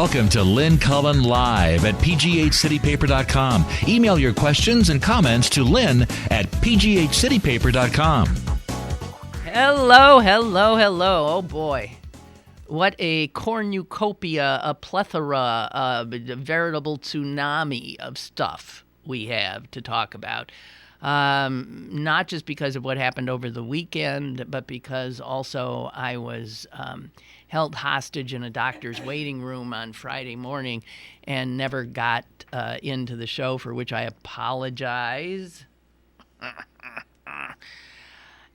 Welcome to Lynn Cullen Live at pghcitypaper.com. Email your questions and comments to lynn at pghcitypaper.com. Hello. Oh, boy. What a cornucopia, a plethora, a veritable tsunami of stuff we have to talk about. Not just because of what happened over the weekend, but because also I was held hostage in a doctor's waiting room on Friday morning and never got into the show, for which I apologize.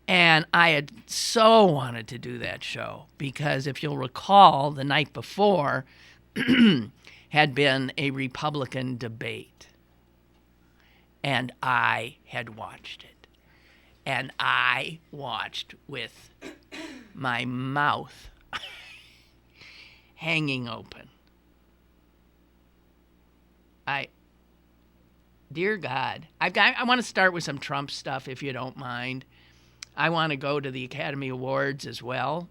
And I had so wanted to do that show because if you'll recall, the night before had been a Republican debate. And I had watched it. And I watched with my mouth hanging open. Dear God, I want to start with some Trump stuff, if you don't mind. I want to go to the Academy Awards as well.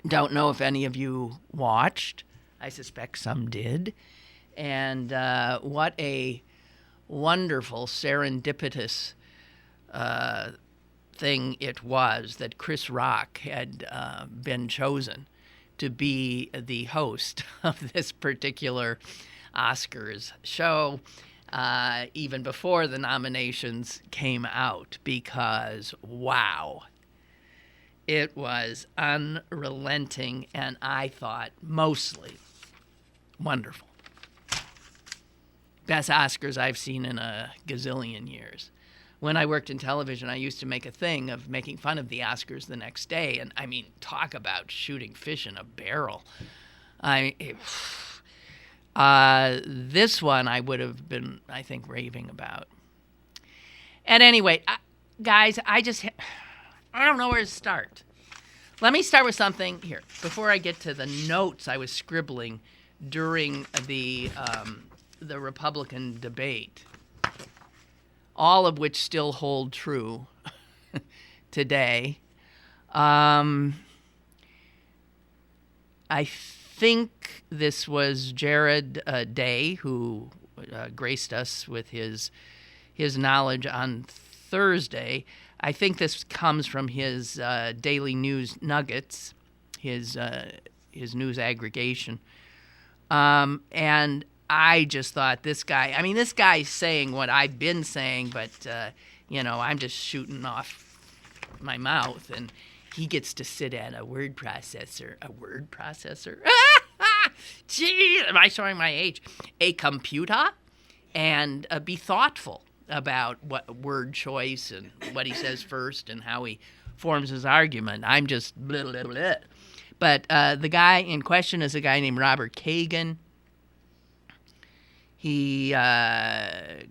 Don't know if any of you watched. I suspect some did. And what a wonderful, serendipitous thing it was that Chris Rock had been chosen to be the host of this particular Oscars show, even before the nominations came out, because, wow, it was unrelenting and I thought mostly wonderful. Best Oscars I've seen in a gazillion years. When I worked in television, I used to make a thing of making fun of the Oscars the next day. And I mean, talk about shooting fish in a barrel. This one I would have been, I think, raving about. And anyway, guys, I don't know where to start. Let me start with something here. Before I get to the notes I was scribbling during the Republican debate, all of which still hold true today. I think this was Jared Day who graced us with his knowledge on Thursday. I think this comes from his daily news nuggets, his news aggregation. And I just thought this guy's saying what I've been saying, but, I'm just shooting off my mouth, and he gets to sit at a word processor. A word processor? Gee, am I showing my age? A computer, and be thoughtful about what word choice and what he says first and how he forms his argument. I'm just blah, blah, blah. But the guy in question is a guy named Robert Kagan. He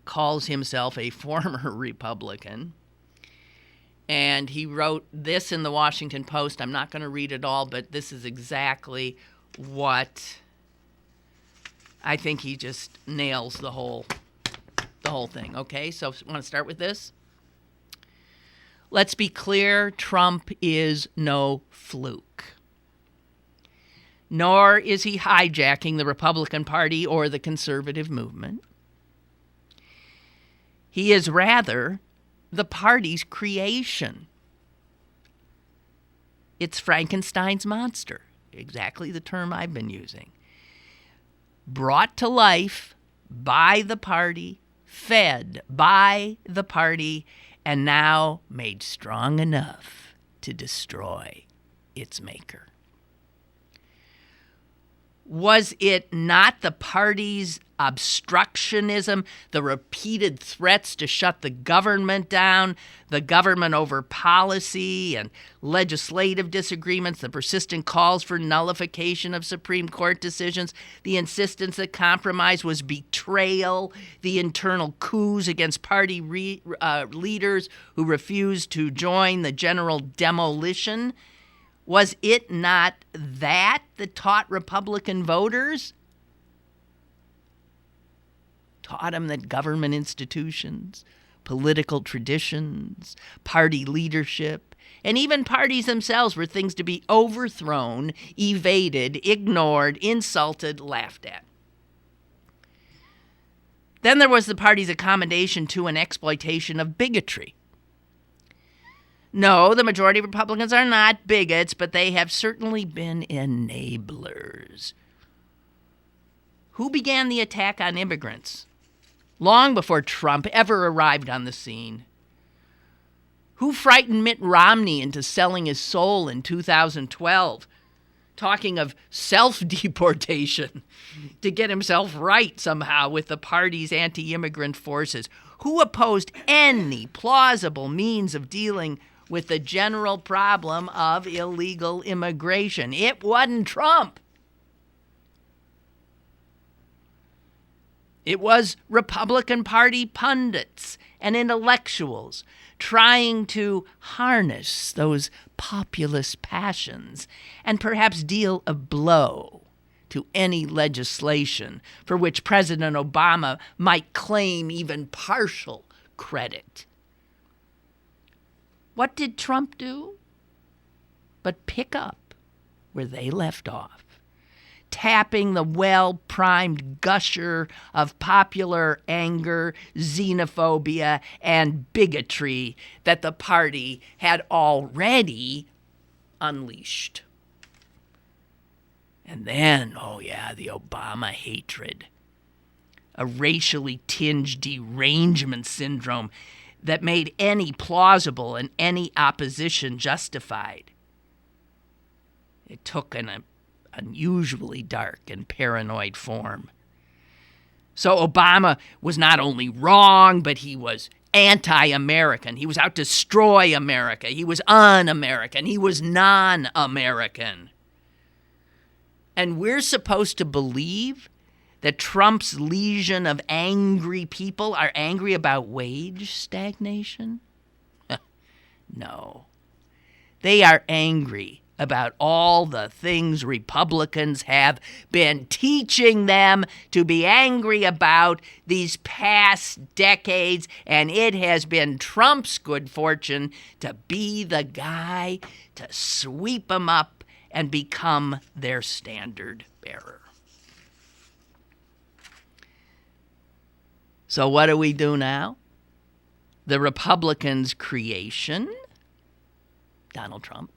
calls himself a former Republican, and he wrote this in the Washington Post. I'm not going to read it all, but this is exactly what I think he just nails the whole thing. Okay, so want to start with this? Let's be clear, Trump is no fluke. Nor is he hijacking the Republican Party or the conservative movement. He is rather the party's creation. It's Frankenstein's monster, exactly the term I've been using. Brought to life by the party, fed by the party, and now made strong enough to destroy its maker. Was it not the party's obstructionism, the repeated threats to shut the government down, the government over policy and legislative disagreements, the persistent calls for nullification of Supreme Court decisions, the insistence that compromise was betrayal, the internal coups against party leaders who refused to join the general demolition? Was it not that taught Republican voters? Taught them that government institutions, political traditions, party leadership, And even parties themselves were things to be overthrown, evaded, ignored, insulted, laughed at. Then there was the party's accommodation to an exploitation of bigotry. No, the majority of Republicans are not bigots, but they have certainly been enablers. Who began the attack on immigrants? Long before Trump ever arrived on the scene. Who frightened Mitt Romney into selling his soul in 2012, talking of self-deportation to get himself right somehow with the party's anti-immigrant forces? Who opposed any plausible means of dealing with the general problem of illegal immigration? It wasn't Trump. It was Republican Party pundits and intellectuals trying to harness those populist passions and perhaps deal a blow to any legislation for which President Obama might claim even partial credit. What did Trump do? But pick up where they left off, tapping the well-primed gusher of popular anger, xenophobia, and bigotry that the party had already unleashed. And then, the Obama hatred, a racially tinged derangement syndrome that made any plausible and any opposition justified. It took an unusually dark and paranoid form. So Obama was not only wrong, but he was anti-American. He was out to destroy America. He was un-American. He was non-American. And we're supposed to believe that Trump's legion of angry people are angry about wage stagnation? No. They are angry about all the things Republicans have been teaching them to be angry about these past decades, and it has been Trump's good fortune to be the guy to sweep them up and become their standard bearer. So what do we do now? The Republicans' creation, Donald Trump,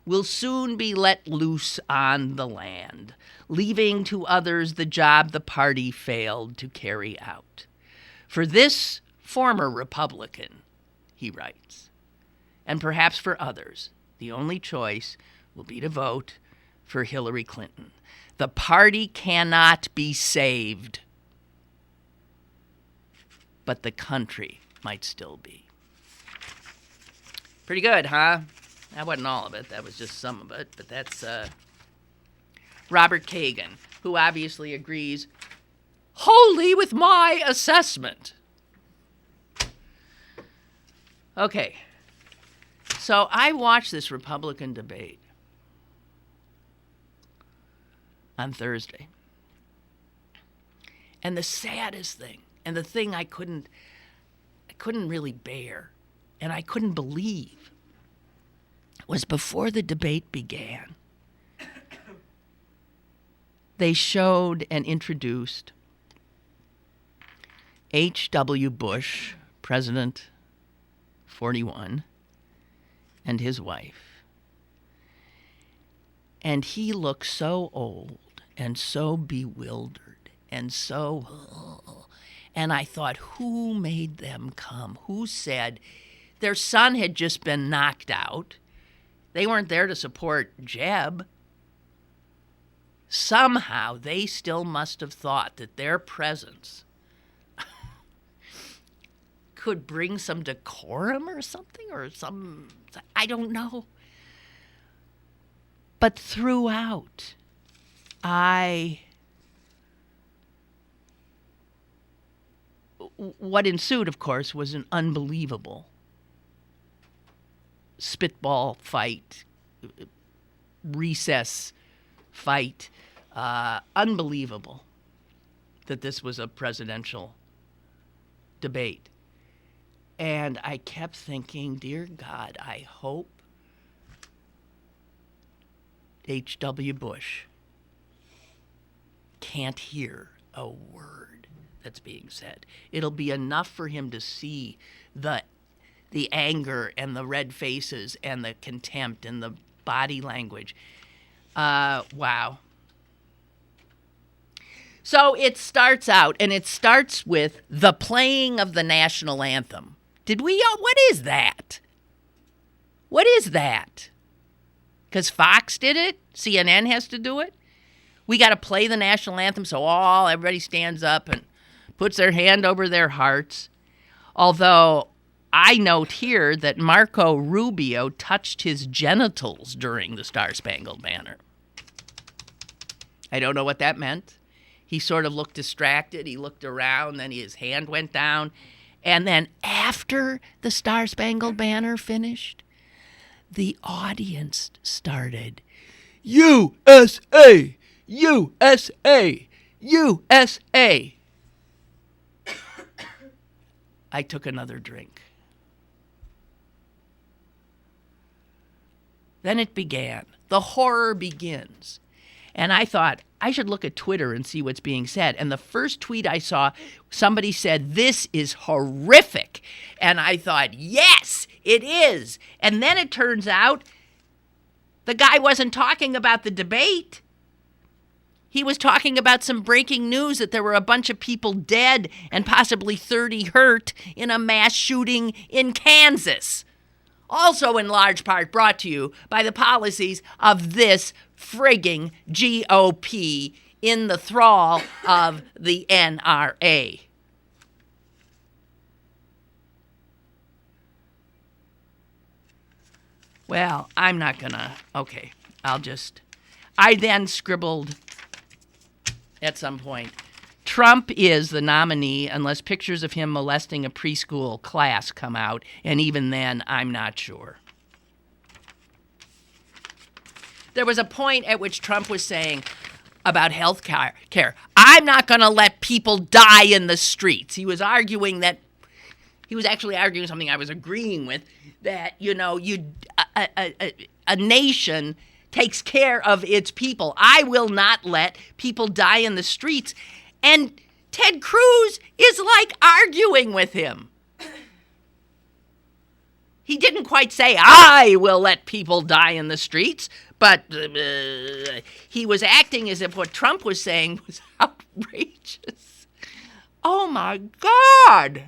will soon be let loose on the land, leaving to others the job the party failed to carry out. For this former Republican, he writes, and perhaps for others, the only choice will be to vote for Hillary Clinton. The party cannot be saved, but the country might still be. Pretty good, huh? That wasn't all of it. That was just some of it. But that's Robert Kagan, who obviously agrees wholly with my assessment. Okay. So I watched this Republican debate on Thursday. And the saddest thing, and the thing I couldn't really bear, and I couldn't believe, was before the debate began, they showed and introduced H.W. Bush, President 41, and his wife. And he looked so old and so bewildered and so... And I thought, who made them come? Who said their son had just been knocked out? They weren't there to support Jeb. Somehow they still must have thought that their presence could bring some decorum or something, or some, I don't know. But throughout, what ensued, of course, was an unbelievable spitball fight, recess fight. Unbelievable that this was a presidential debate. And I kept thinking, dear God, I hope H.W. Bush can't hear a word that's being said. It'll be enough for him to see the anger and the red faces and the contempt and the body language. Wow. So it starts out, and it starts with the playing of the national anthem. What is that? What is that? Because Fox did it? CNN has to do it? We got to play the national anthem so everybody stands up and puts their hand over their hearts. Although I note here that Marco Rubio touched his genitals during the Star-Spangled Banner. I don't know what that meant. He sort of looked distracted. He looked around, then his hand went down. And then after the Star-Spangled Banner finished, the audience started, USA! USA! USA! I took another drink. Then it began. The horror begins. And I thought, I should look at Twitter and see what's being said. And the first tweet I saw, somebody said, "This is horrific." And I thought, yes, it is. And then it turns out the guy wasn't talking about the debate. He was talking about some breaking news that there were a bunch of people dead and possibly 30 hurt in a mass shooting in Kansas. Also in large part brought to you by the policies of this frigging GOP in the thrall of the NRA. Well, I'm not gonna, okay, I then scribbled at some point, Trump is the nominee unless pictures of him molesting a preschool class come out, and even then, I'm not sure. There was a point at which Trump was saying about health care, I'm not going to let people die in the streets. He was arguing something I was agreeing with, that, a nation takes care of its people. I will not let people die in the streets. And Ted Cruz is like arguing with him. He didn't quite say, I will let people die in the streets, but he was acting as if what Trump was saying was outrageous. Oh, my God.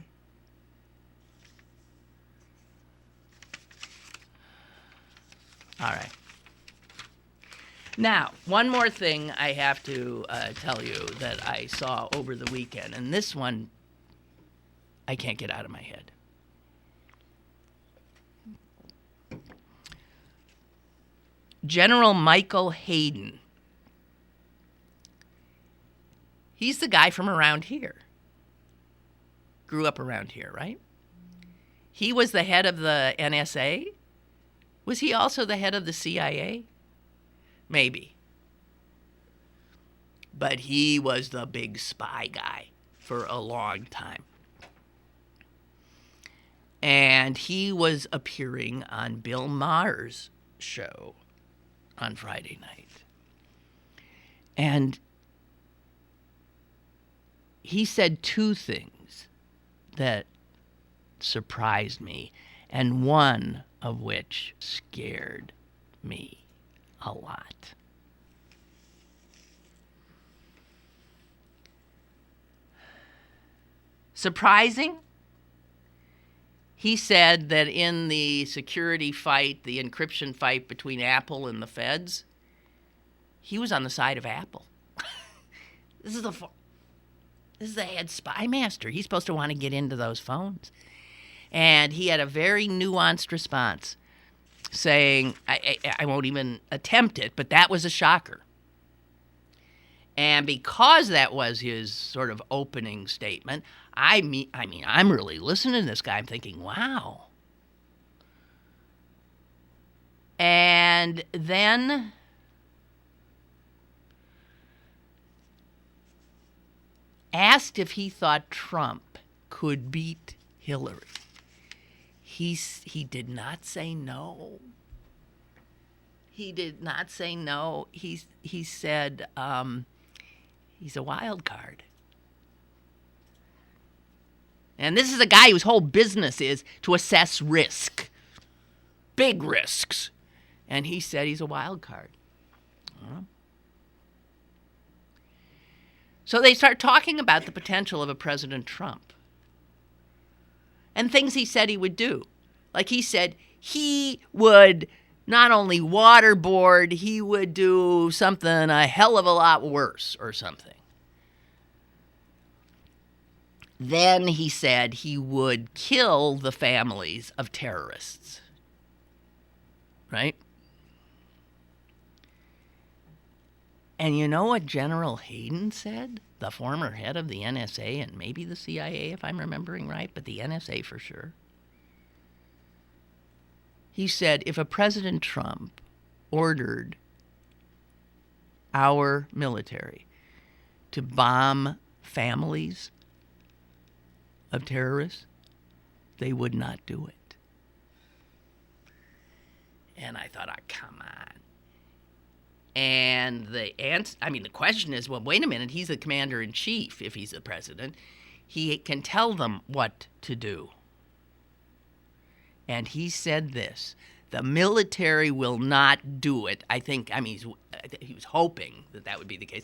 All right. Now, one more thing I have to tell you that I saw over the weekend, and this one I can't get out of my head. General Michael Hayden. He's the guy from around here. Grew up around here, right? He was the head of the NSA. Was he also the head of the CIA? Maybe. But he was the big spy guy for a long time. And he was appearing on Bill Maher's show on Friday night. And he said two things that surprised me, and one of which scared me a lot. Surprising? He said that in the security fight, the encryption fight between Apple and the feds, he was on the side of Apple. This is the head spy master. He's supposed to want to get into those phones. And he had a very nuanced response, saying, I won't even attempt it, but that was a shocker. And because that was his sort of opening statement, I mean, I'm really listening to this guy. I'm thinking, wow. And then asked if he thought Trump could beat Hillary. he did not say no. He did not say no. He said he's a wild card. And this is a guy whose whole business is to assess risk. Big risks. And he said he's a wild card. So they start talking about the potential of a President Trump. And things he said he would do. Like he said he would not only waterboard, he would do something a hell of a lot worse or something. Then he said he would kill the families of terrorists. Right? And you know what General Hayden said? The former head of the NSA and maybe the CIA, if I'm remembering right, but the NSA for sure. He said if a President Trump ordered our military to bomb families of terrorists, they would not do it. And I thought, oh, come on. And the question is, well, wait a minute, he's the commander-in-chief if he's the president. He can tell them what to do. And he said this, the military will not do it. He was hoping that would be the case,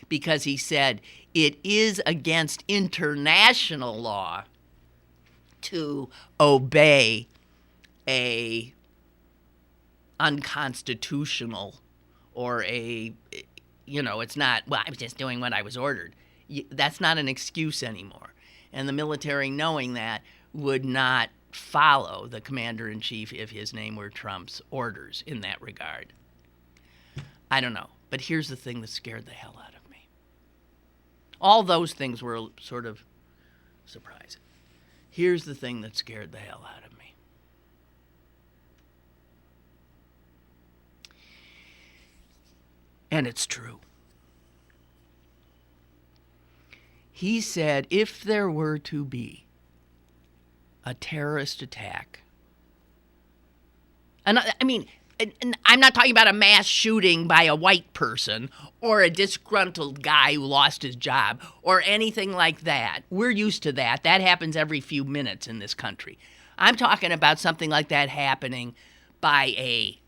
because he said it is against international law to obey a unconstitutional or it's not, well, I was just doing what I was ordered. That's not an excuse anymore. And the military, knowing that, would not follow the commander-in-chief if his name were Trump's orders in that regard. I don't know. But here's the thing that scared the hell out of me. All those things were sort of surprising. Here's the thing that scared the hell out of me. And it's true. He said if there were to be a terrorist attack, and I'm not talking about a mass shooting by a white person or a disgruntled guy who lost his job or anything like that. We're used to that. That happens every few minutes in this country. I'm talking about something like that happening by a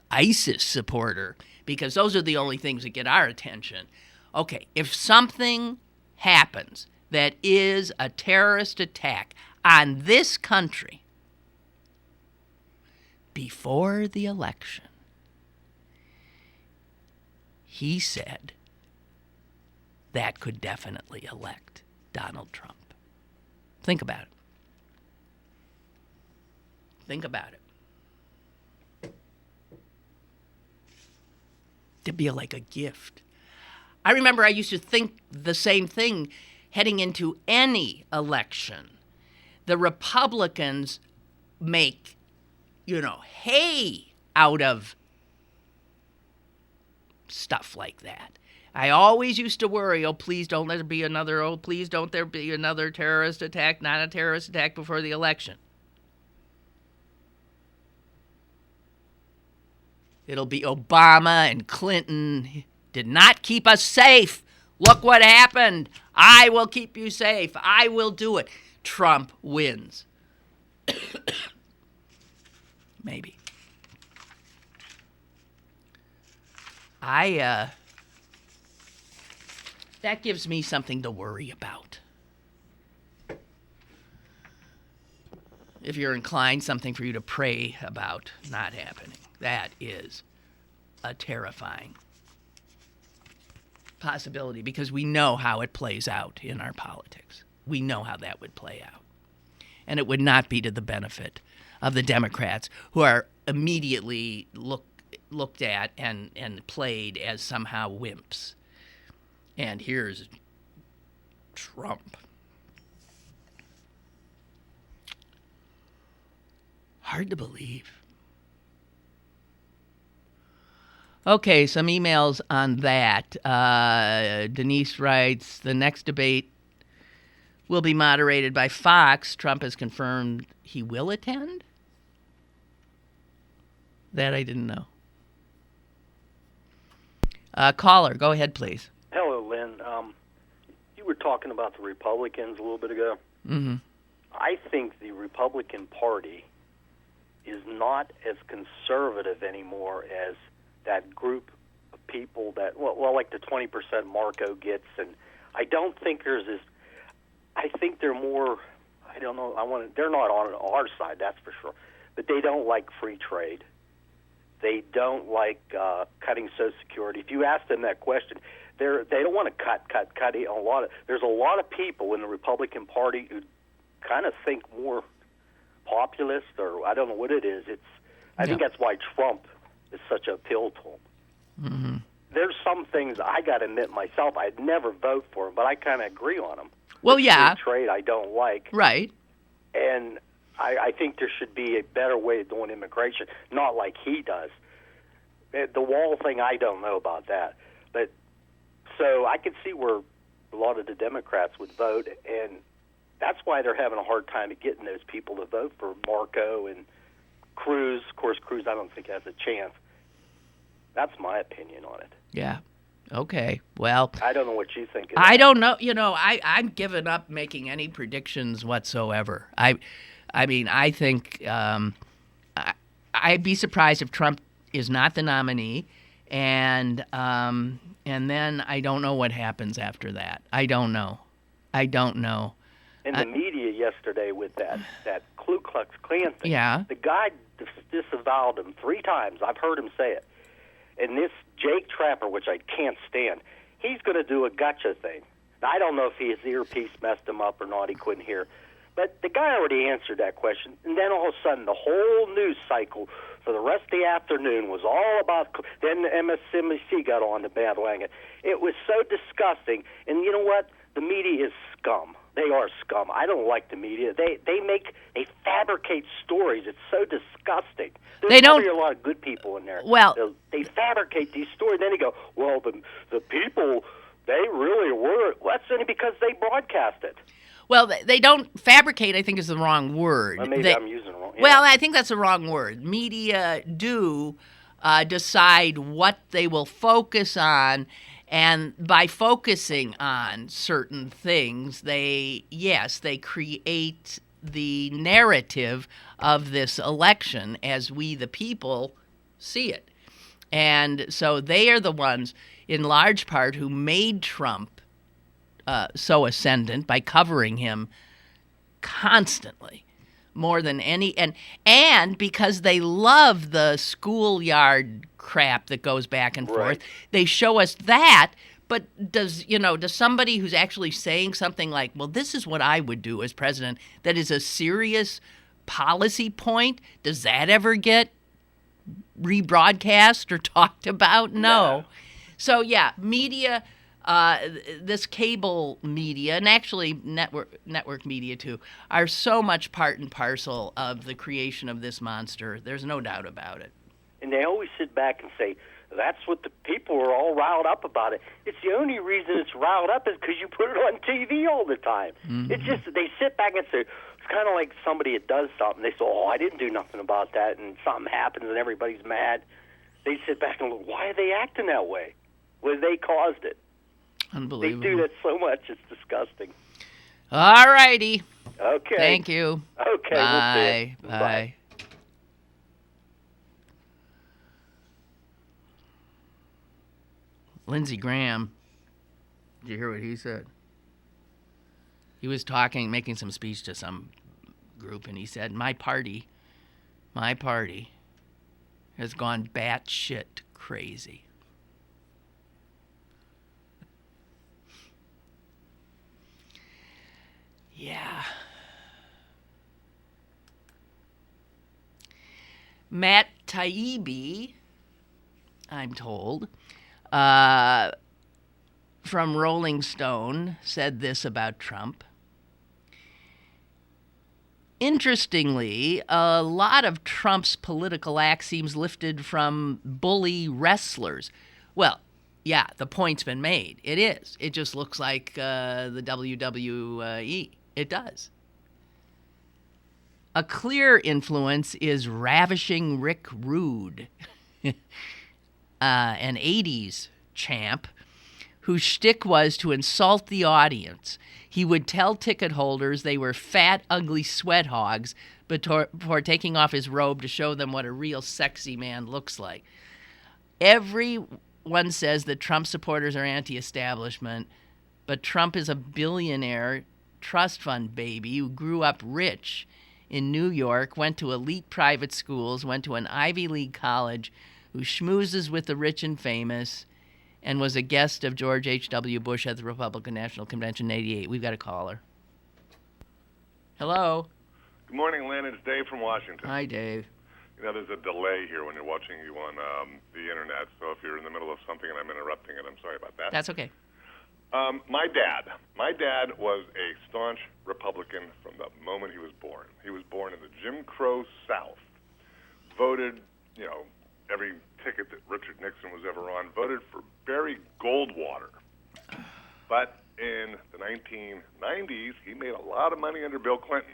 ISIS supporter, because those are the only things that get our attention. Okay, if something happens that is a terrorist attack on this country before the election, he said that could definitely elect Donald Trump. Think about it. Think about it. To be like a gift. I remember I used to think the same thing heading into any election. The Republicans make, hay out of stuff like that. I always used to worry, please don't there be another terrorist attack, not a terrorist attack before the election. It'll be Obama and Clinton did not keep us safe. Look what happened. I will keep you safe. I will do it. Trump wins. Maybe. That gives me something to worry about. If you're inclined, something for you to pray about not happening. That is a terrifying possibility, because we know how it plays out in our politics. We know how that would play out. And it would not be to the benefit of the Democrats, who are immediately looked at and played as somehow wimps. And here's Trump. Hard to believe. Okay, some emails on that. Denise writes, the next debate will be moderated by Fox. Trump has confirmed he will attend. That I didn't know. Caller, go ahead, please. Hello, Lynn. You were talking about the Republicans a little bit ago. Mm-hmm. I think the Republican Party is not as conservative anymore as that group of people that, well, like the 20% Marco gets, and I don't think there's this. I think they're more. I don't know. They're not on our side, that's for sure. But they don't like free trade. They don't like cutting Social Security. If you ask them that question, they don't want to cut. There's a lot of people in the Republican Party who kind of think more populist, or I don't know what it is. I think that's why Trump is such a appeal to him. Mm-hmm. There's some things I got to admit myself, I'd never vote for him, but I kind of agree on them. Well, yeah. Free trade I don't like. Right. And I think there should be a better way of doing immigration, not like he does. The wall thing, I don't know about that. But so I can see where a lot of the Democrats would vote, and that's why they're having a hard time at getting those people to vote for Marco and Cruz. Of course, Cruz I don't think has a chance. That's my opinion on it. Yeah. Okay. Well, I don't know what you think. I don't know. I'm giving up making any predictions whatsoever. I mean, I think I'd be surprised if Trump is not the nominee, and then I don't know what happens after that. I don't know. In the media yesterday with that Ku Klux Klan thing, the guy disavowed him 3 times. I've heard him say it. And this Jake Trapper, which I can't stand, he's going to do a gotcha thing. Now, I don't know if his earpiece messed him up or not. He couldn't hear. But the guy already answered that question. And then all of a sudden, the whole news cycle for the rest of the afternoon was all about. Then MSNBC got on the bandwagon. It was so disgusting. And you know what? The media is scum. They are scum. I don't like the media. They fabricate stories. It's so disgusting. There's probably a lot of good people in there. Well, they fabricate these stories. Then they go, well, the people, they really were. Well, that's only because they broadcast it. Well, they don't fabricate, I think, is the wrong word. Well, maybe I'm using it wrong. Yeah. Well, I think that's the wrong word. Media do decide what they will focus on, and by focusing on certain things, they create the narrative of this election as we, the people, see it. And so they are the ones, in large part, who made Trump so ascendant by covering him constantly, more than any, and because they love the schoolyard crap that goes back and forth, they show us that. But does somebody who's actually saying something like, well, this is what I would do as president, that is a serious policy point, does that ever get rebroadcast or talked about? No. So, yeah, media, this cable media, and actually network media too, are so much part and parcel of the creation of this monster. There's no doubt about it. And they always sit back and say, that's what the people are all riled up about it. It's the only reason it's riled up is because you put it on TV all the time. Mm-hmm. It's just, they sit back and say, it's kind of like somebody that does something. They say, oh, I didn't do nothing about that, and something happens and everybody's mad. They sit back and look, why are they acting that way? Well, they caused it. Unbelievable. They do that so much, it's disgusting. All righty. Okay. Thank you. Okay. Bye. We'll see you. Bye. Lindsey Graham, did you hear what he said? He was making some speech to some group, and he said, my party has gone batshit crazy. Yeah. Matt Taibbi, I'm told, from Rolling Stone, said this about Trump. Interestingly, a lot of Trump's political axioms lifted from bully wrestlers. Well, yeah, the point's been made. It is. It just looks like the WWE. It does. A clear influence is Ravishing Rick Rude, an 80s champ whose shtick was to insult the audience. He would tell ticket holders they were fat, ugly sweat hogs before taking off his robe to show them what a real sexy man looks like. Everyone says that Trump supporters are anti-establishment, but Trump is a billionaire trust fund baby who grew up rich in New York, went to elite private schools, went to an Ivy League college, who schmoozes with the rich and famous, and was a guest of George H.W. Bush at the Republican National Convention in 88. We've got a caller. Hello. Good morning, Lynn. It's Dave from Washington. Hi, Dave. You know, there's a delay here when you're watching you on the Internet, so if you're in the middle of something and I'm interrupting it, I'm sorry about that. That's okay. My dad was a staunch Republican from the moment he was born. He was born in the Jim Crow South, voted, every ticket that Richard Nixon was ever on, voted for Barry Goldwater. But in the 1990s, he made a lot of money under Bill Clinton,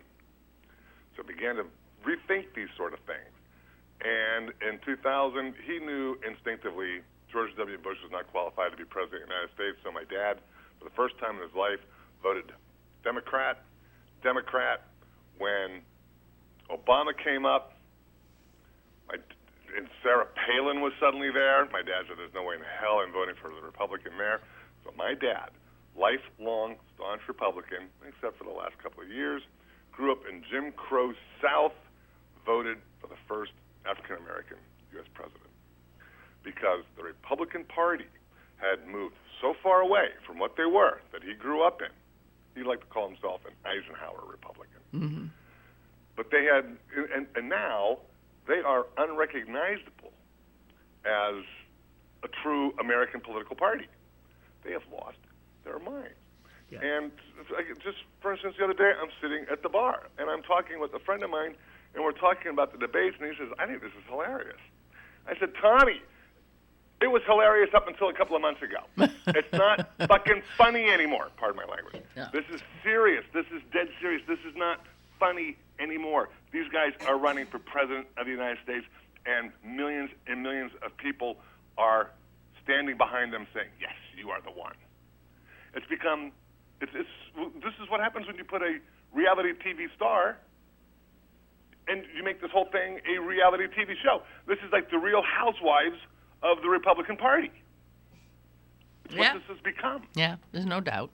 so began to rethink these sort of things. And in 2000, he knew instinctively George W. Bush was not qualified to be president of the United States, so my dad, for the first time in his life, voted Democrat. When Obama came up, and Sarah Palin was suddenly there, my dad said, there's no way in hell I'm voting for the Republican there. So my dad, lifelong staunch Republican, except for the last couple of years, grew up in Jim Crow South, voted for the first African-American U.S. president. Because the Republican Party had moved so far away from what they were that he grew up in. He liked to call himself an Eisenhower Republican. Mm-hmm. But they had, and now they are unrecognizable as a true American political party. They have lost their minds. Yeah. And just, for instance, the other day, I'm sitting at the bar, and I'm talking with a friend of mine, and we're talking about the debates, and he says, I think this is hilarious. I said, Tommy, it was hilarious up until a couple of months ago. It's not fucking funny anymore, pardon my language. Yeah. This is serious. This is dead serious. This is not funny anymore. These guys are running for president of the United States, and millions of people are standing behind them saying, yes, you are the one. It's become, this is what happens when you put a reality TV star and you make this whole thing a reality TV show. This is like the Real Housewives of the Republican Party. It's what this has become. Yeah, there's no doubt.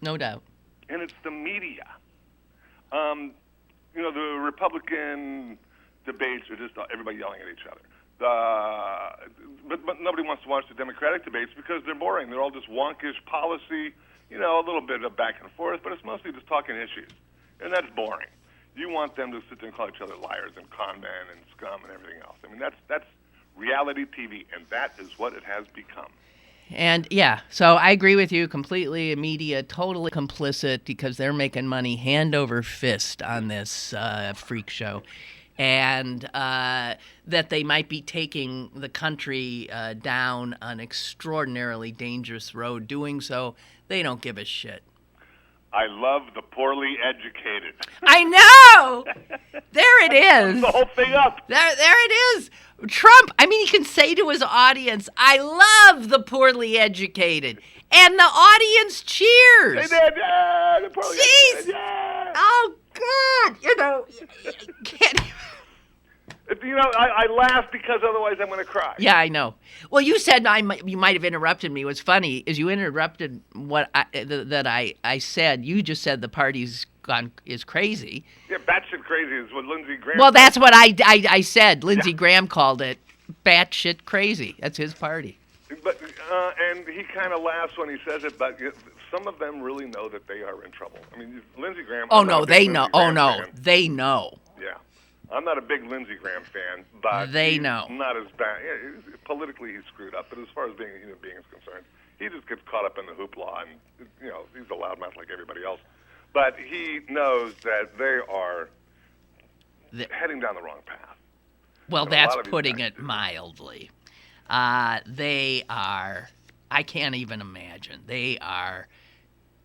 No doubt. And it's the media. The Republican debates are just everybody yelling at each other. But nobody wants to watch the Democratic debates because they're boring. They're all just wonkish policy, a little bit of back and forth, but it's mostly just talking issues. And that's boring. You want them to sit there and call each other liars and con men and scum and everything else. I mean, that's reality TV, and that is what it has become. And, yeah, so I agree with you completely. Media totally complicit because they're making money hand over fist on this freak show. And that they might be taking the country down an extraordinarily dangerous road. Doing so, they don't give a shit. I love the poorly educated. I know! There it is. The whole thing up. There it is. Trump, he can say to his audience, I love the poorly educated. And the audience cheers. They did. Yeah, the poorly educated. Yeah. Oh, God. Can't... I laugh because otherwise I'm going to cry. Yeah, I know. Well, you said you might have interrupted me. What's funny is you interrupted what I said. You just said the party's is crazy. Yeah, batshit crazy is what Lindsey Graham. Well, that's what I said. Lindsey Graham called it batshit crazy. That's his party. But and he kind of laughs when he says it, but some of them really know that they are in trouble. Lindsey Graham. Oh no, they know. Oh no, they know. Yeah. I'm not a big Lindsey Graham fan, but they know. Not as bad. Yeah, politically, he's screwed up, but as far as being a human being is concerned, he just gets caught up in the hoopla, and he's a loudmouth like everybody else. But he knows that they are heading down the wrong path. Well, that's putting it mildly. They are. I can't even imagine. They are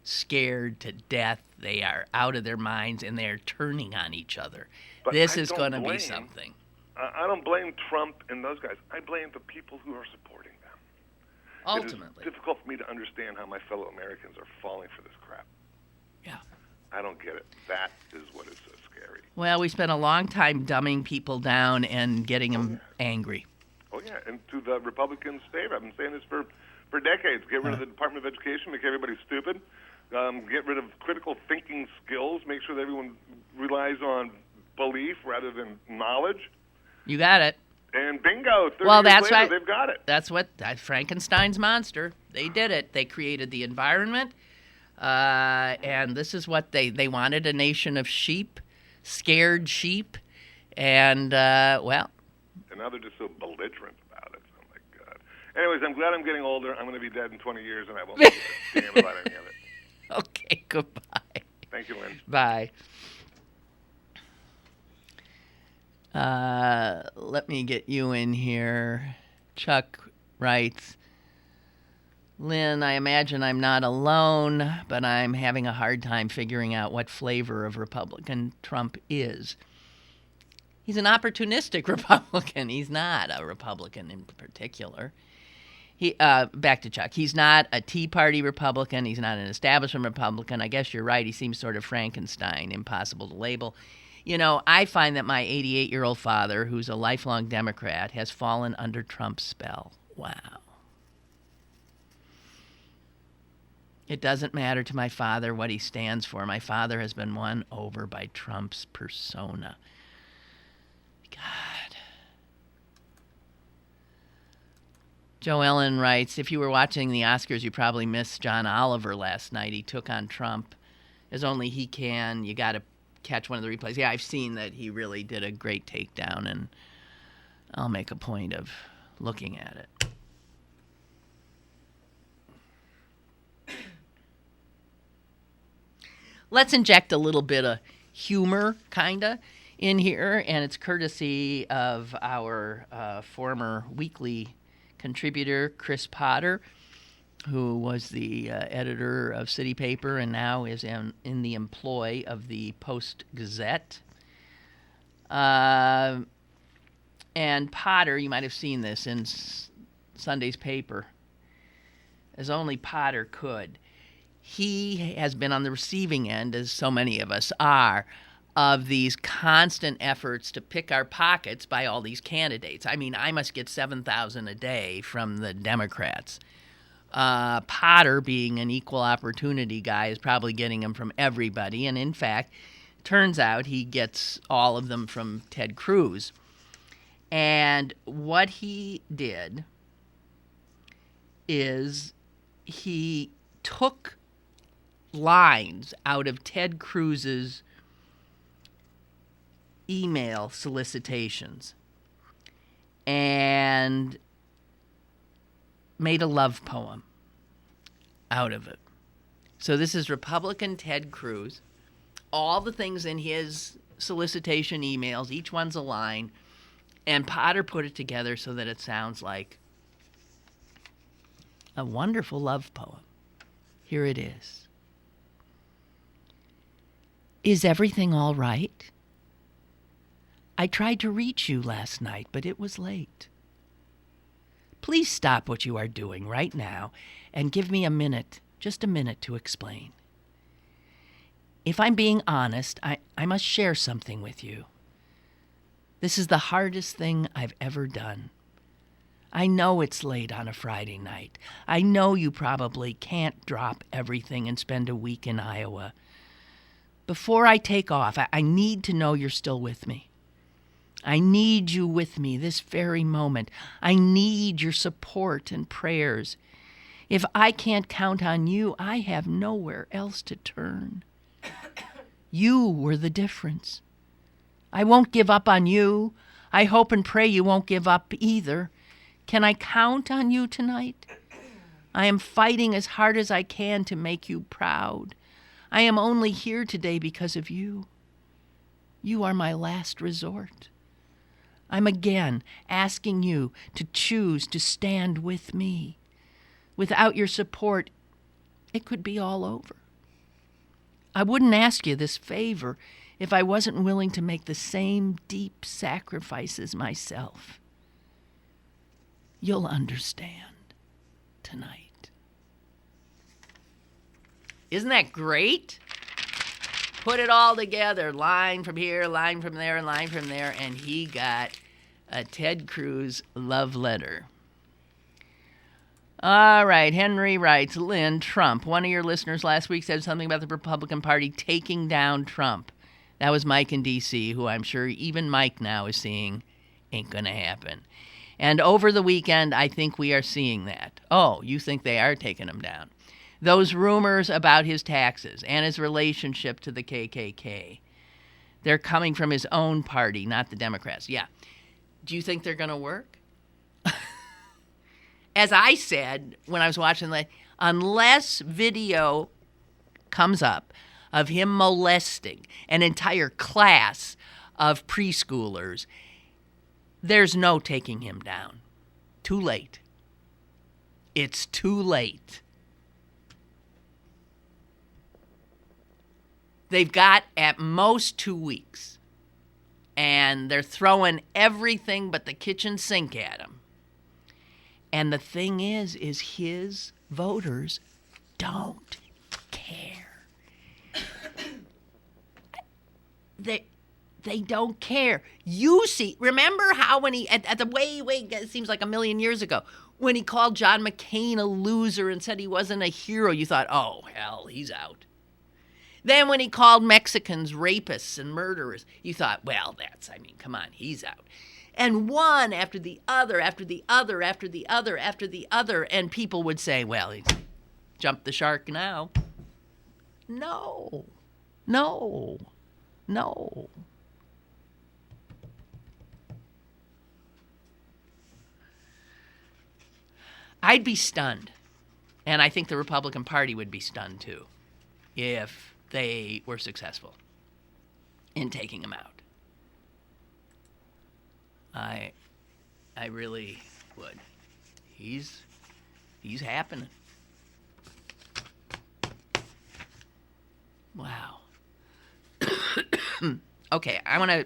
scared to death. They are out of their minds, and they are turning on each other. But this is going to be something. I don't blame Trump and those guys. I blame the people who are supporting them. Ultimately. It is difficult for me to understand how my fellow Americans are falling for this crap. Yeah. I don't get it. That is what is so scary. Well, we spent a long time dumbing people down and getting them angry. Oh, yeah, and to the Republicans' favor. I've been saying this for decades. Get rid of the Department of Education, make everybody stupid. Get rid of critical thinking skills, make sure that everyone relies on belief rather than knowledge. You got it. And bingo, 30 well, years that's later, right. They've got it. That's what Frankenstein's monster. They did it. They created the environment, and this is what they wanted: a nation of sheep, scared sheep, and well. And now they're just so belligerent about it. Oh my God. Anyways, I'm glad I'm getting older. I'm going to be dead in 20 years, and I won't give a damn about any of it. Okay. Goodbye. Thank you, Lynn. Bye. Let me get you in here. Chuck writes, Lynn, I imagine I'm not alone, but I'm having a hard time figuring out what flavor of Republican Trump is. He's an opportunistic Republican. He's not a Republican in particular. Back to Chuck. He's not a Tea Party Republican. He's not an establishment Republican. I guess you're right. He seems sort of Frankenstein, impossible to label. You know, I find that my 88-year-old father, who's a lifelong Democrat, has fallen under Trump's spell. Wow. It doesn't matter to my father what he stands for. My father has been won over by Trump's persona. God. Joe Ellen writes, if you were watching the Oscars, you probably missed John Oliver last night. He took on Trump as only he can. You got to catch one of the replays. Yeah, I've seen that he really did a great takedown, and I'll make a point of looking at it. Let's inject a little bit of humor, kind of, in here, and it's courtesy of our former weekly contributor, Chris Potter, who was the editor of City Paper and now is in the employ of the Post-Gazette. And Potter, you might have seen this in Sunday's paper, as only Potter could. He has been on the receiving end, as so many of us are, of these constant efforts to pick our pockets by all these candidates. I mean, I must get 7,000 a day from the Democrats. Potter, being an equal opportunity guy, is probably getting them from everybody. And in fact, turns out he gets all of them from Ted Cruz. And what he did is he took lines out of Ted Cruz's email solicitations and made a love poem out of it. So this is Republican Ted Cruz. All the things in his solicitation emails, each one's a line, and Potter put it together so that it sounds like a wonderful love poem. Here it is. Is everything all right? I tried to reach you last night, but it was late. Please stop what you are doing right now and give me a minute, just a minute to explain. If I'm being honest, I must share something with you. This is the hardest thing I've ever done. I know it's late on a Friday night. I know you probably can't drop everything and spend a week in Iowa. Before I take off, I need to know you're still with me. I need you with me this very moment. I need your support and prayers. If I can't count on you, I have nowhere else to turn. You were the difference. I won't give up on you. I hope and pray you won't give up either. Can I count on you tonight? I am fighting as hard as I can to make you proud. I am only here today because of you. You are my last resort. I'm again asking you to choose to stand with me. Without your support, it could be all over. I wouldn't ask you this favor if I wasn't willing to make the same deep sacrifices myself. You'll understand tonight. Isn't that great? Put it all together, line from here, line from there, line from there, and he got a Ted Cruz love letter. All right, Henry writes, Lynn, Trump. One of your listeners last week said something about the Republican Party taking down Trump. That was Mike in D.C., who I'm sure even Mike now is seeing ain't going to happen. And over the weekend, I think we are seeing that. Oh, you think they are taking him down? Those rumors about his taxes and his relationship to the KKK, they're coming from his own party, not the Democrats. Yeah. Do you think they're going to work? As I said when I was watching that, unless video comes up of him molesting an entire class of preschoolers, there's no taking him down. Too late. It's too late. They've got at most 2 weeks, and they're throwing everything but the kitchen sink at him. And the thing is his voters don't care. They don't care. You see, remember how when he, at the way, it seems like a million years ago, when he called John McCain a loser and said he wasn't a hero, you thought, oh, hell, he's out. Then when he called Mexicans rapists and murderers, you thought, well, come on, he's out. And one after the other, after the other, after the other, after the other, and people would say, well, he's jumped the shark now. No. I'd be stunned, and I think the Republican Party would be stunned too, if they were successful in taking him out. I really would. He's happening. Wow. Okay, I want to...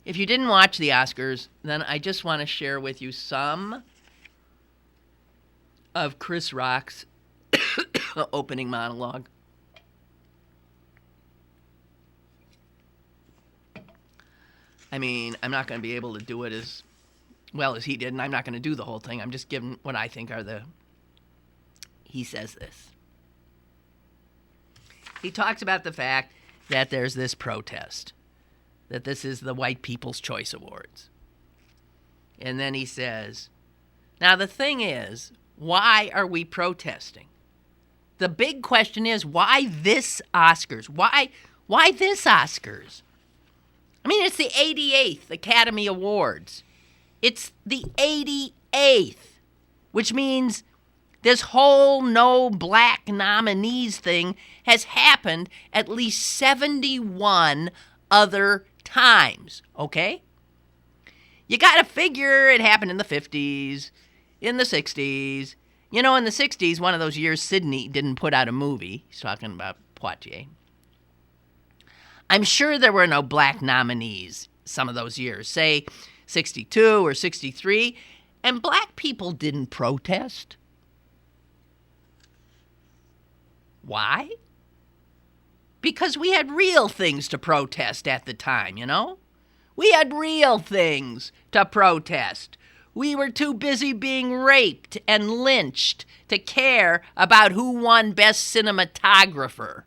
If you didn't watch the Oscars, then I just want to share with you some of Chris Rock's opening monologue. I mean, I'm not going to be able to do it as well as he did, and I'm not going to do the whole thing. I'm just giving what I think are He says this. He talks about the fact that there's this protest, that this is the White People's Choice Awards. And then he says, now the thing is, why are we protesting? The big question is, why this Oscars? Why this Oscars? I mean, it's the 88th Academy Awards. It's the 88th, which means this whole no black nominees thing has happened at least 71 other times, okay? You got to figure it happened in the 50s, in the 60s. You know, in the 60s, one of those years, Sydney didn't put out a movie. He's talking about Poitiers. I'm sure there were no black nominees some of those years, say 62 or 63, and black people didn't protest. Why? Because we had real things to protest at the time, you know? We had real things to protest. We were too busy being raped and lynched to care about who won Best Cinematographer.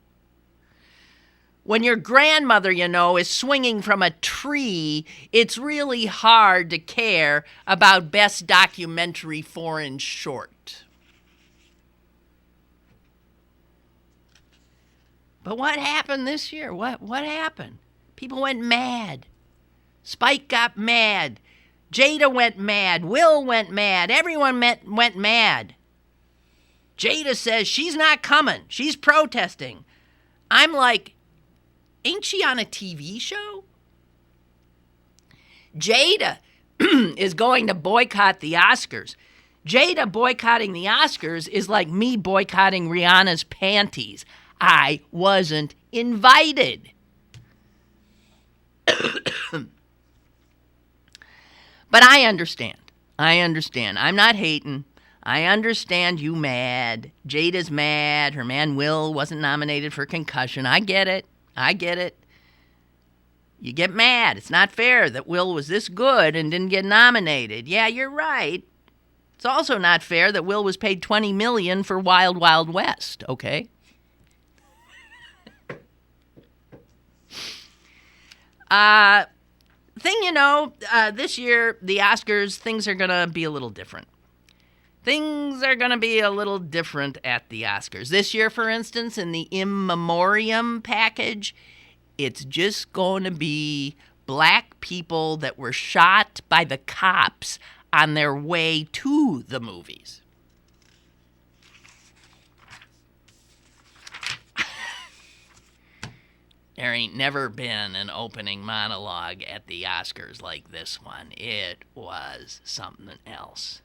When your grandmother, you know, is swinging from a tree, it's really hard to care about Best Documentary Foreign Short. But what happened this year? What happened? People went mad. Spike got mad. Jada went mad. Will went mad. Everyone went mad. Jada says she's not coming. She's protesting. I'm like, ain't she on a TV show? Jada is going to boycott the Oscars. Jada boycotting the Oscars is like me boycotting Rihanna's panties. I wasn't invited. But I understand. I'm not hating. I understand you mad. Jada's mad. Her man Will wasn't nominated for Concussion. I get it. You get mad. It's not fair that Will was this good and didn't get nominated. Yeah, you're right. It's also not fair that Will was paid $20 million for Wild Wild West, okay? This year, the Oscars, things are going to be a little different. Things are going to be a little different at the Oscars. This year, for instance, in the In Memoriam package, it's just going to be black people that were shot by the cops on their way to the movies. There ain't never been an opening monologue at the Oscars like this one. It was something else.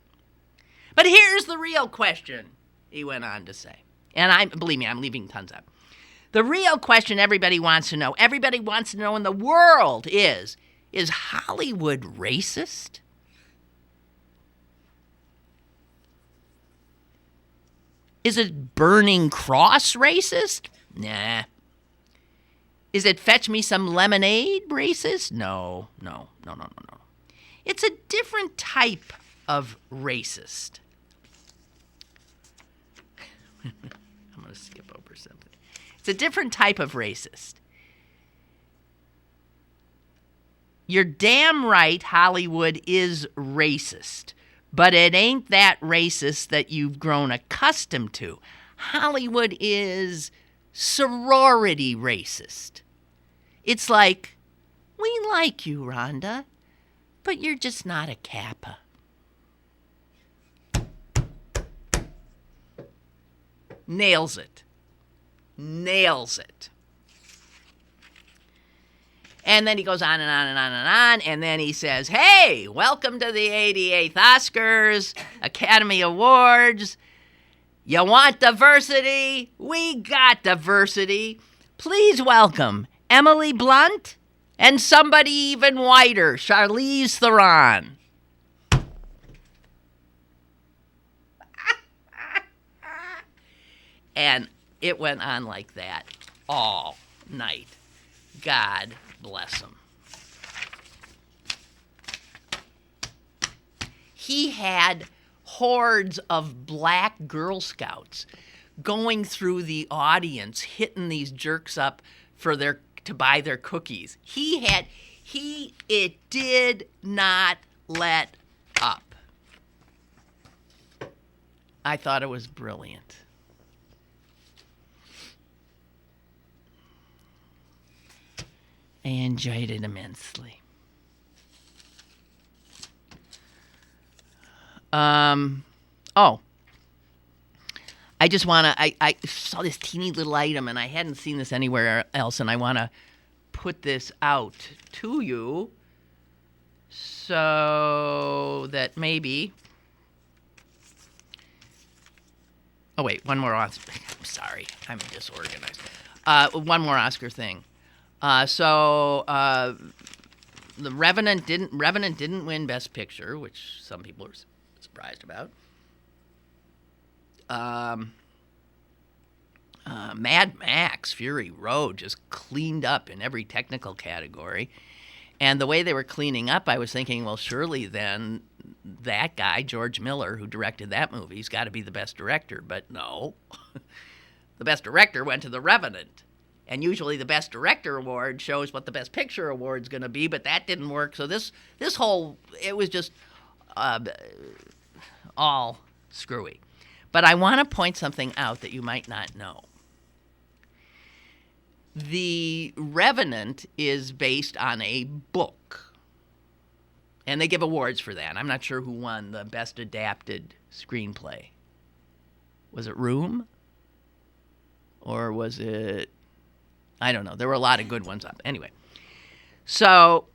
But here's the real question, he went on to say. And believe me, I'm leaving tons out. The real question everybody wants to know in the world is Hollywood racist? Is it Burning Cross racist? Nah. Is it Fetch Me Some Lemonade racist? No. It's a different type of racist. I'm going to skip over something. It's a different type of racist. You're damn right Hollywood is racist, but it ain't that racist that you've grown accustomed to. Hollywood is sorority racist. It's like, we like you, Rhonda, but you're just not a Kappa. Nails it. And then he goes on and on and on and on, and then he says, hey, welcome to the 88th Oscars, Academy Awards. You want diversity? We got diversity. Please welcome Emily Blunt and somebody even whiter, Charlize Theron. And it went on like that all night. God bless him. He had hordes of black Girl Scouts going through the audience, hitting these jerks up to buy their cookies. It did not let up. I thought it was brilliant. I enjoyed it immensely. I just want to, I saw this teeny little item and I hadn't seen this anywhere else, and I want to put this out to you so that maybe, oh wait, one more Oscar, I'm sorry, I'm disorganized. One more Oscar thing. The Revenant didn't win Best Picture, which some people are surprised about. Mad Max Fury Road just cleaned up in every technical category. And the way they were cleaning up, I was thinking, well, surely then that guy, George Miller, who directed that movie, has got to be the best director. But no. The best director went to The Revenant. And usually the Best Director award shows what the Best Picture award's going to be, but that didn't work. So this whole, it was just all screwy. But I want to point something out that you might not know. The Revenant is based on a book. And they give awards for that. I'm not sure who won the Best Adapted Screenplay. Was it Room? Or was it... I don't know. There were a lot of good ones up. Anyway, so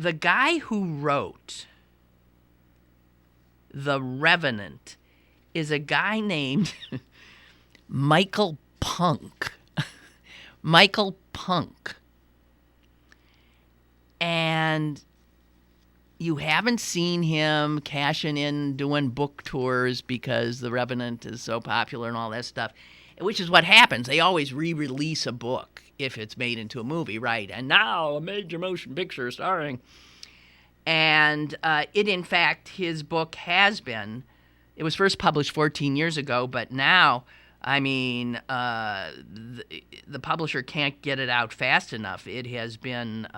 the guy who wrote The Revenant is a guy named Michael Punk. Michael Punk. And you haven't seen him cashing in doing book tours because The Revenant is so popular and all that stuff, which is what happens. They always re-release a book if it's made into a movie, right? And now a major motion picture starring. And in fact, his book has been, it was first published 14 years ago, but now, I mean, the publisher can't get it out fast enough. It has been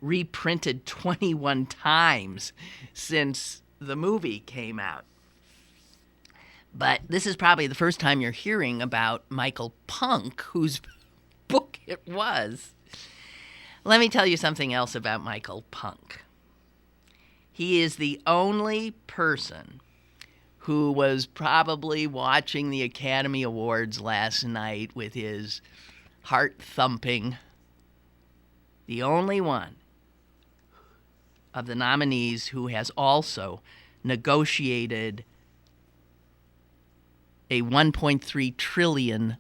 reprinted 21 times since the movie came out. But this is probably the first time you're hearing about Michael Punk, whose book it was. Let me tell you something else about Michael Punk. He is the only person who was probably watching the Academy Awards last night with his heart thumping. The only one of the nominees who has also negotiated a $1.3 trillion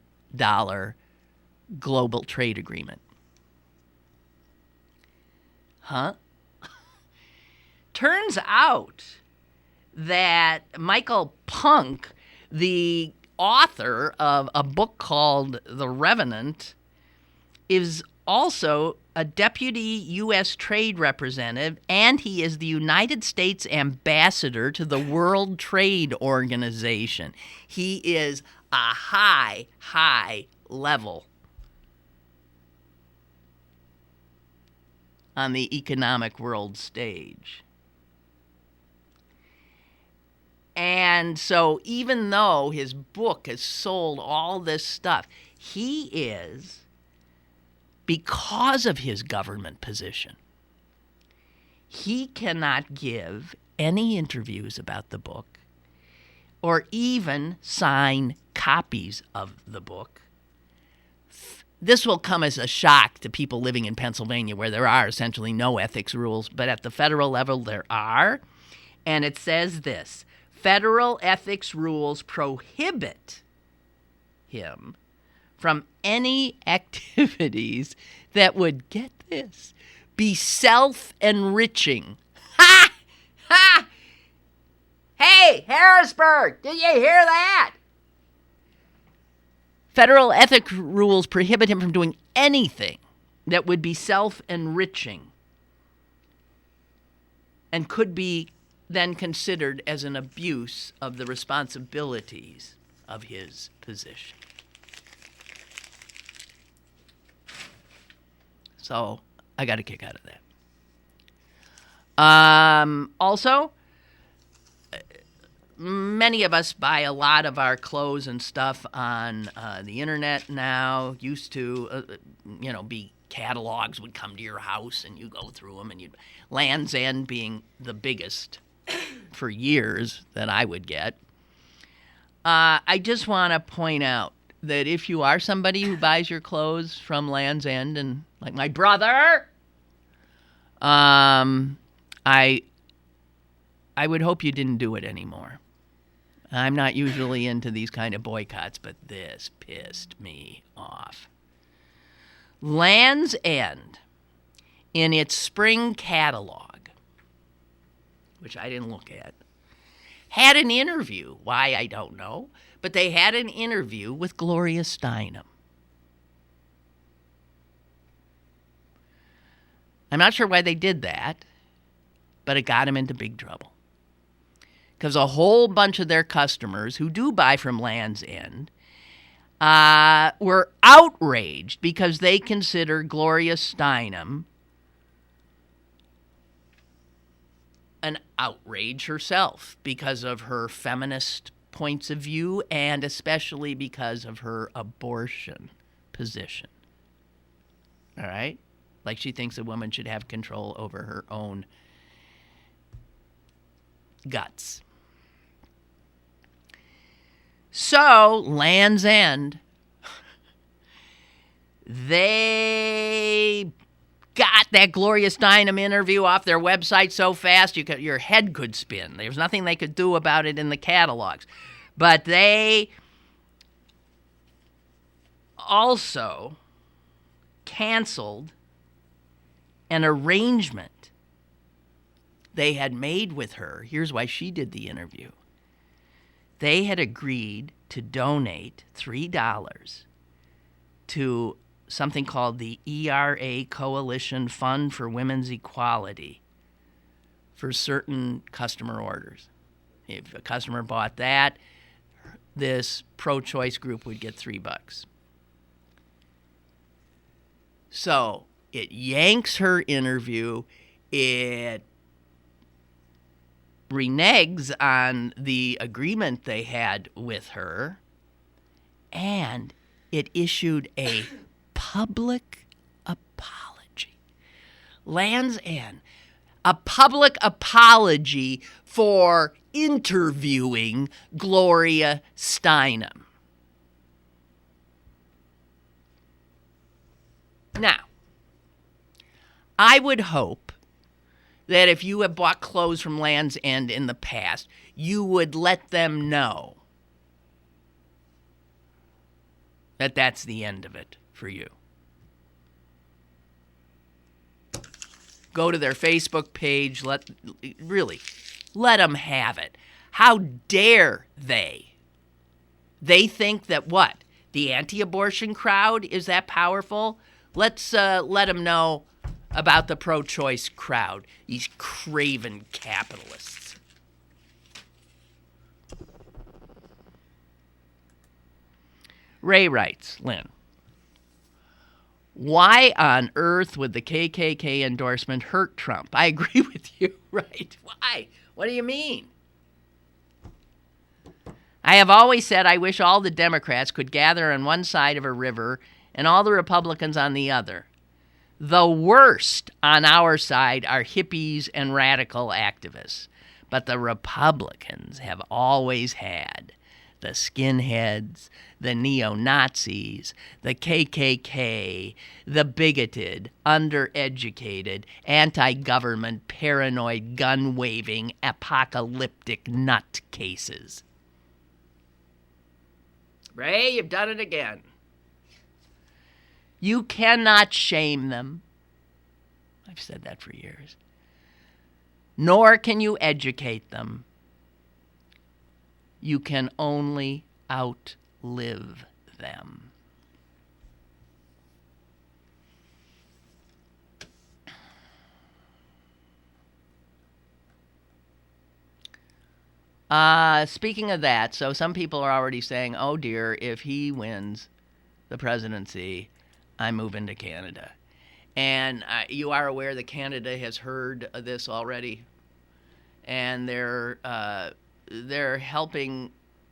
global trade agreement. Huh? Turns out that Michael Punk, the author of a book called The Revenant, is also a deputy U.S. trade representative, and he is the United States ambassador to the World Trade Organization. He is a high level on the economic world stage. And so even though his book has sold all this stuff, he is, because of his government position, he cannot give any interviews about the book or even sign copies of the book. This will come as a shock to people living in Pennsylvania, where there are essentially no ethics rules, but at the federal level there are. And it says this: federal ethics rules prohibit him from any activities that would, get this, be self-enriching. Ha! Ha! Hey, Harrisburg, did you hear that? Federal ethics rules prohibit him from doing anything that would be self-enriching and could be then considered as an abuse of the responsibilities of his position. So I got a kick out of that. Also, many of us buy a lot of our clothes and stuff on the internet now. Used to, be catalogs would come to your house and you go through them, and Land's End being the biggest for years that I would get. I just want to point out that if you are somebody who buys your clothes from Land's End, and like my brother, I would hope you didn't do it anymore. I'm not usually into these kind of boycotts, but this pissed me off. Land's End, in its spring catalog, which I didn't look at, had an interview. Why, I don't know. But they had an interview with Gloria Steinem. I'm not sure why they did that, but it got them into big trouble. Because a whole bunch of their customers who do buy from Land's End were outraged because they consider Gloria Steinem an outrage herself because of her feminist points of view and especially because of her abortion position. All right? Like she thinks a woman should have control over her own guts. So, Land's End, they got that Gloria Steinem interview off their website so fast your head could spin. There was nothing they could do about it in the catalogs. But they also canceled an arrangement they had made with her. Here's why she did the interview. They had agreed to donate $3 to something called the ERA Coalition Fund for Women's Equality for certain customer orders. If a customer bought that, this pro-choice group would get $3. So it yanks her interview. It reneges on the agreement they had with her, and it issued a public apology. Land's End. A public apology for interviewing Gloria Steinem. Now, I would hope that if you have bought clothes from Land's End in the past, you would let them know that that's the end of it for you. Go to their Facebook page. Let them have it. How dare they? They think that what? The anti-abortion crowd is that powerful? Let's let them know about the pro-choice crowd, these craven capitalists. Ray writes, Lynn, why on earth would the KKK endorsement hurt Trump? I agree with you, right? Why? What do you mean? I have always said I wish all the Democrats could gather on one side of a river and all the Republicans on the other. The worst on our side are hippies and radical activists. But the Republicans have always had the skinheads, the neo-Nazis, the KKK, the bigoted, undereducated, anti-government, paranoid, gun-waving, apocalyptic nutcases. Ray, you've done it again. You cannot shame them. I've said that for years. Nor can you educate them. You can only outlive them. Speaking of that, so some people are already saying, oh dear, if he wins the presidency, I'm moving to Canada. And you are aware that Canada has heard this already, and they're helping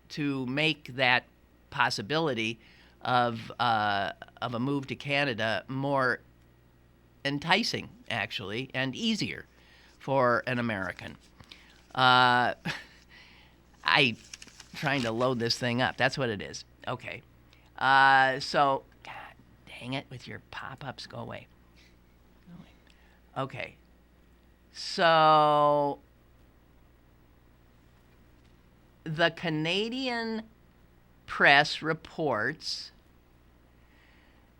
to make that possibility of a move to Canada more enticing, actually, and easier for an American. I'm trying to load this thing up. That's what it is. Okay. So, God dang it, with your pop-ups, go away. Okay. So, the Canadian press reports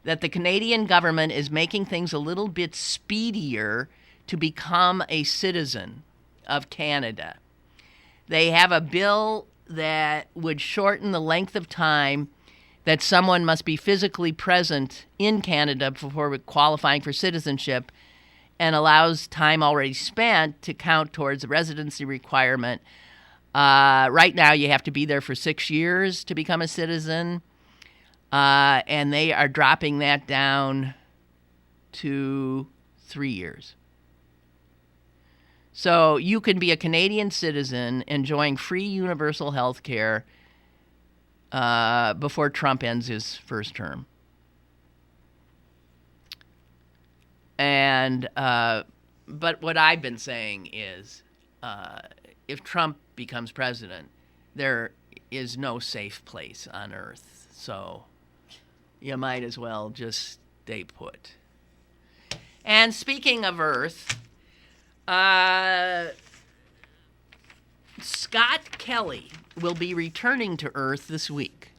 that the Canadian government is making things a little bit speedier to become a citizen of Canada. They have a bill that would shorten the length of time that someone must be physically present in Canada before qualifying for citizenship, and allows time already spent to count towards the residency requirement. Right now, you have to be there for 6 years to become a citizen, and they are dropping that down to 3 years. So you can be a Canadian citizen enjoying free universal health care before Trump ends his first term. And but what I've been saying is, if Trump becomes president, there is no safe place on earth. So you might as well just stay put. And speaking of Earth, Scott Kelly will be returning to Earth this week.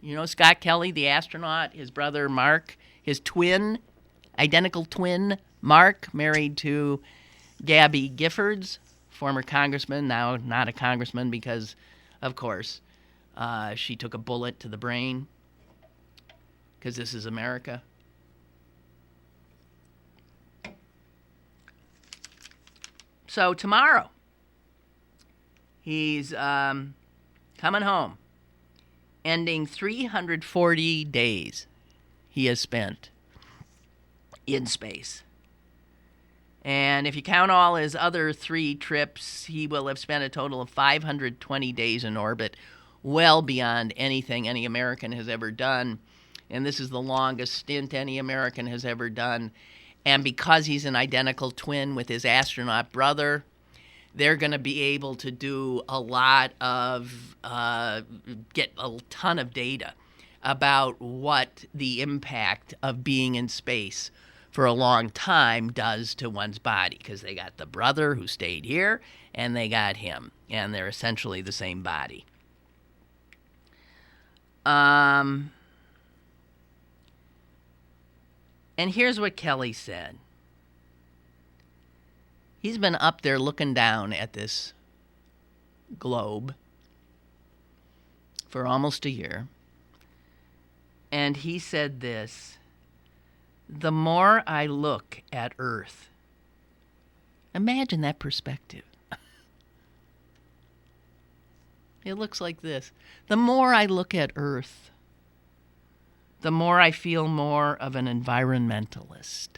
You know Scott Kelly, the astronaut, his brother Mark, his twin, identical twin, Mark, married to Gabby Giffords, former congressman, now not a congressman because, of course, she took a bullet to the brain because this is America. So tomorrow, he's coming home, ending 340 days he has spent in space. And if you count all his other 3 trips, he will have spent a total of 520 days in orbit, well beyond anything any American has ever done. And this is the longest stint any American has ever done. And because he's an identical twin with his astronaut brother, they're going to be able to do a lot of, get a ton of data about what the impact of being in space for a long time does to one's body, because they got the brother who stayed here and they got him, and they're essentially the same body. And here's what Kelly said. He's been up there looking down at this globe for almost a year, and he said this: the more I look at Earth, imagine that perspective. It looks like this. The more I look at Earth, the more I feel more of an environmentalist.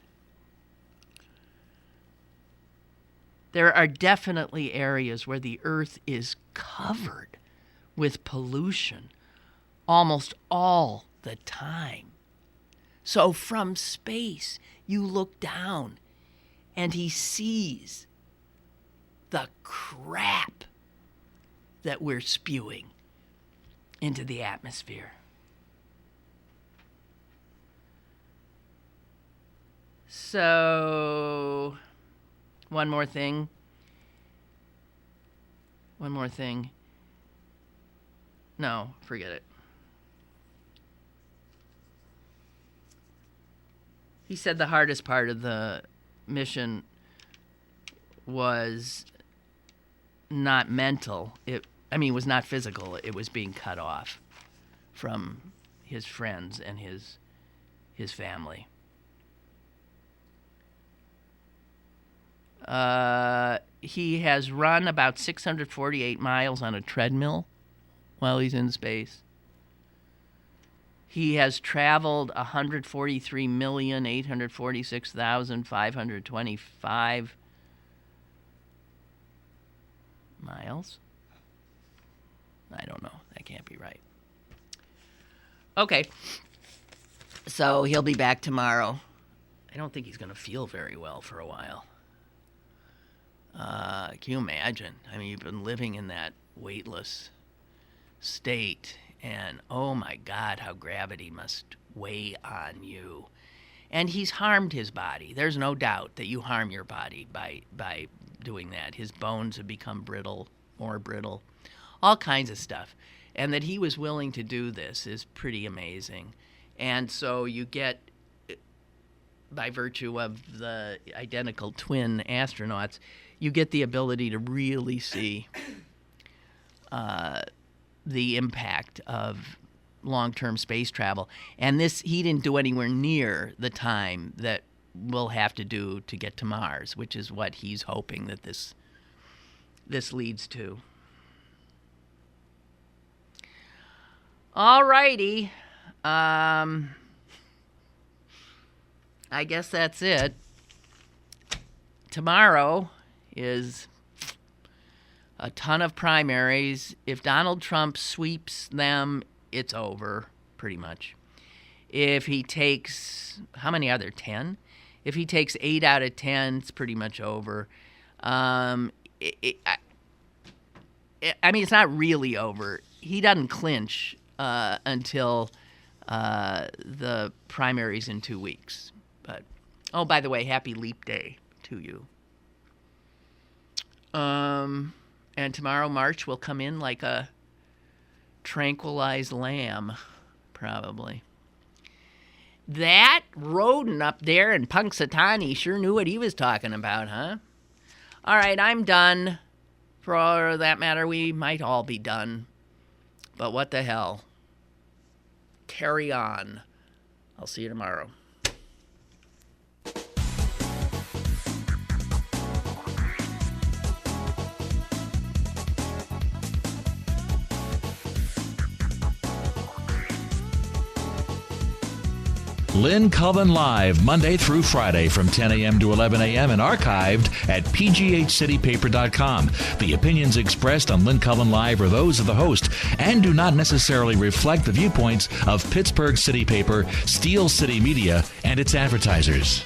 There are definitely areas where the Earth is covered with pollution almost all the time. So from space, you look down and he sees the crap that we're spewing into the atmosphere. So, one more thing. No, forget it. He said the hardest part of the mission was not mental. Was not physical. It was being cut off from his friends and his family. He has run about 648 miles on a treadmill while he's in space. He has traveled 143,846,525 miles. I don't know. That can't be right. Okay. So he'll be back tomorrow. I don't think he's going to feel very well for a while. Can you imagine? You've been living in that weightless state, and oh my God, how gravity must weigh on you. And he's harmed his body. There's no doubt that you harm your body by doing that. His bones have become brittle, more brittle, all kinds of stuff. And that he was willing to do this is pretty amazing. And so you get, by virtue of the identical twin astronauts, you get the ability to really see the impact of long-term space travel. And this, he didn't do anywhere near the time that we'll have to do to get to Mars, which is what he's hoping that this leads to. All righty. I guess that's it. Tomorrow is a ton of primaries. If Donald Trump sweeps them, it's over, pretty much. If he takes, how many are there, 10? If he takes 8 out of 10, it's pretty much over. It's not really over. He doesn't clinch until the primaries in 2 weeks. But Oh, by the way, happy Leap Day to you. And tomorrow March will come in like a tranquilized lamb, probably. That rodent up there in Punxsutawney sure knew what he was talking about, huh? All right, I'm done. For that matter, we might all be done. But what the hell? Carry on. I'll see you tomorrow. Lynn Cullen Live, Monday through Friday from 10 a.m. to 11 a.m. and archived at pghcitypaper.com. The opinions expressed on Lynn Cullen Live are those of the host and do not necessarily reflect the viewpoints of Pittsburgh City Paper, Steel City Media, and its advertisers.